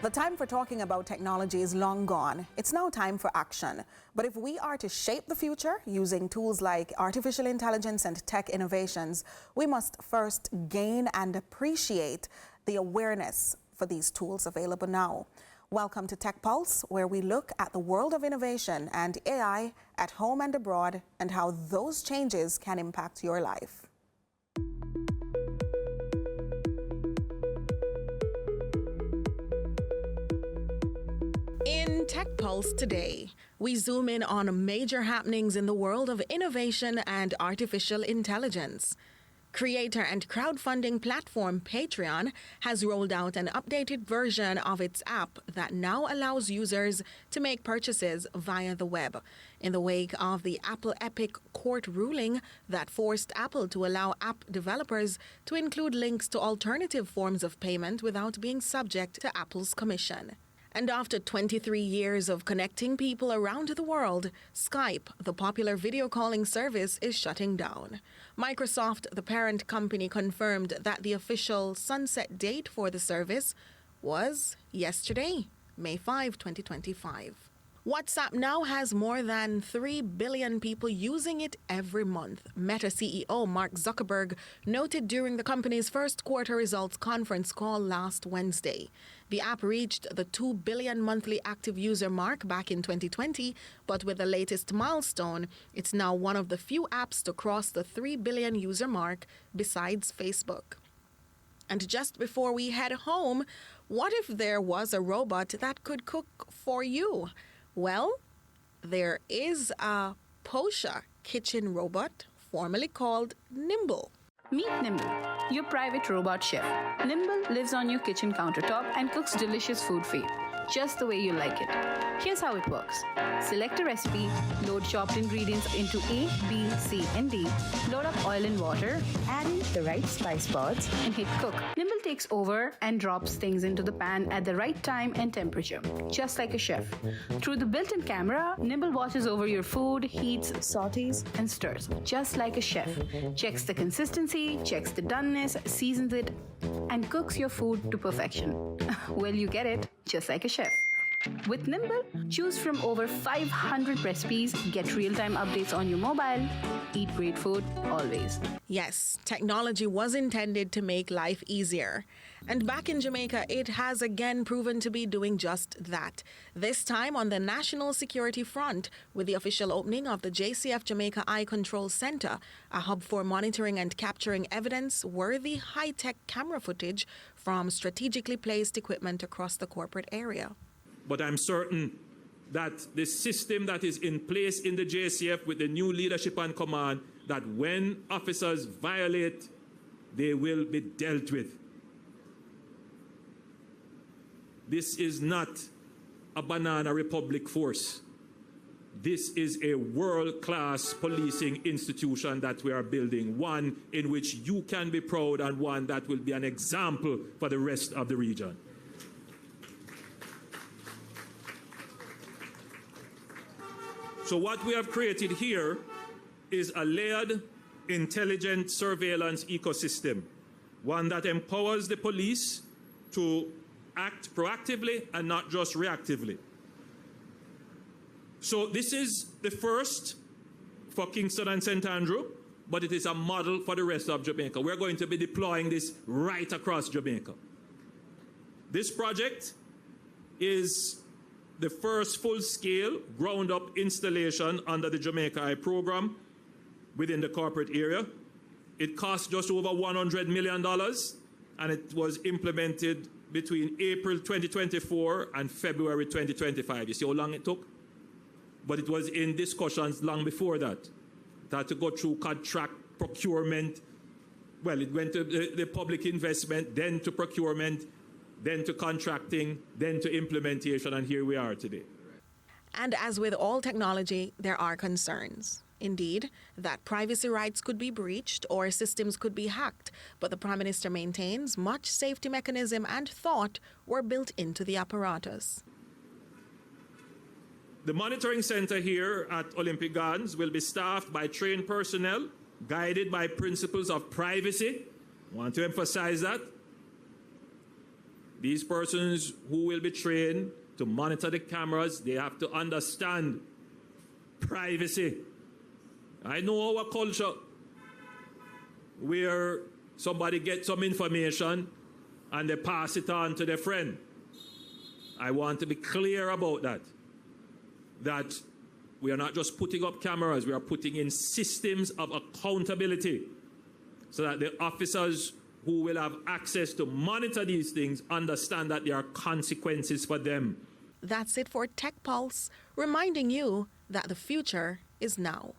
The time for talking about technology is long gone. It's now time for action. But if we are to shape the future using tools like artificial intelligence and tech innovations, we must first gain and appreciate the awareness for these tools available now. Welcome to Tech Pulse, where we look at the world of innovation and AI at home and abroad and how those changes can impact your life. In Tech Pulse today, we zoom in on major happenings in the world of innovation and artificial intelligence. Creator and crowdfunding platform Patreon has rolled out an updated version of its app that now allows users to make purchases via the web, in the wake of the Apple Epic court ruling that forced Apple to allow app developers to include links to alternative forms of payment without being subject to Apple's commission. And after 23 years of connecting people around the world, Skype, the popular video calling service, is shutting down. Microsoft, the parent company, confirmed that the official sunset date for the service was yesterday, May 5, 2025. WhatsApp now has more than 3 billion people using it every month. Meta CEO Mark Zuckerberg noted during the company's first quarter results conference call last Wednesday. The app reached the 2 billion monthly active user mark back in 2020, but with the latest milestone, it's now one of the few apps to cross the 3 billion user mark besides Facebook. And just before we head home, what if there was a robot that could cook for you? Well, there is a Posha kitchen robot, formerly called Nimble. Meet Nimble, your private robot chef. Nimble lives on your kitchen countertop and cooks delicious food for you, just the way you like it. Here's how it works. Select a recipe, load chopped ingredients into A, B, C, and D, load up oil and water, add in the right spice pods, and hit cook. Nimble takes over and drops things into the pan at the right time and temperature, just like a chef. Through the built-in camera, Nimble watches over your food, heats, sautés, and stirs, just like a chef. Checks the consistency, checks the doneness, seasons it, and cooks your food to perfection. Well, you get it, just like a chef. With Nimble, choose from over 500 recipes, get real-time updates on your mobile, eat great food always. Yes, technology was intended to make life easier. And back in Jamaica, it has again proven to be doing just that. This time on the national security front, with the official opening of the JCF Jamaica Eye Control Center, a hub for monitoring and capturing evidence-worthy high-tech camera footage from strategically placed equipment across the corporate area. But I'm certain that the system that is in place in the JCF with the new leadership and command, that when officers violate, they will be dealt with. This is not a banana republic force. This is a world-class policing institution that we are building, one in which you can be proud and one that will be an example for the rest of the region. So what we have created here is a layered, intelligent surveillance ecosystem, one that empowers the police to act proactively and not just reactively. So this is the first for Kingston and St. Andrew, but it is a model for the rest of Jamaica. We're going to be deploying this right across Jamaica. This project is the first full-scale, ground-up installation under the Jamaica Eye program within the corporate area. It cost just over $100 million, and it was implemented between April 2024 and February 2025. You see how long it took? But it was in discussions long before that. It had to go through contract procurement. Well, it went to the public investment, then to procurement, then to contracting, then to implementation, and here we are today. And as with all technology, there are concerns. Indeed, that privacy rights could be breached or systems could be hacked, but the Prime Minister maintains much safety mechanism and thought were built into the apparatus. The monitoring center here at Olympic Gardens will be staffed by trained personnel, guided by principles of privacy. I want to emphasize that. These persons who will be trained to monitor the cameras, they have to understand privacy. I know our culture where somebody gets some information and they pass it on to their friend. I want to be clear about that. That we are not just putting up cameras, we are putting in systems of accountability so that the officers who will have access to monitor these things understand that there are consequences for them. That's it for Tech Pulse, reminding you that the future is now.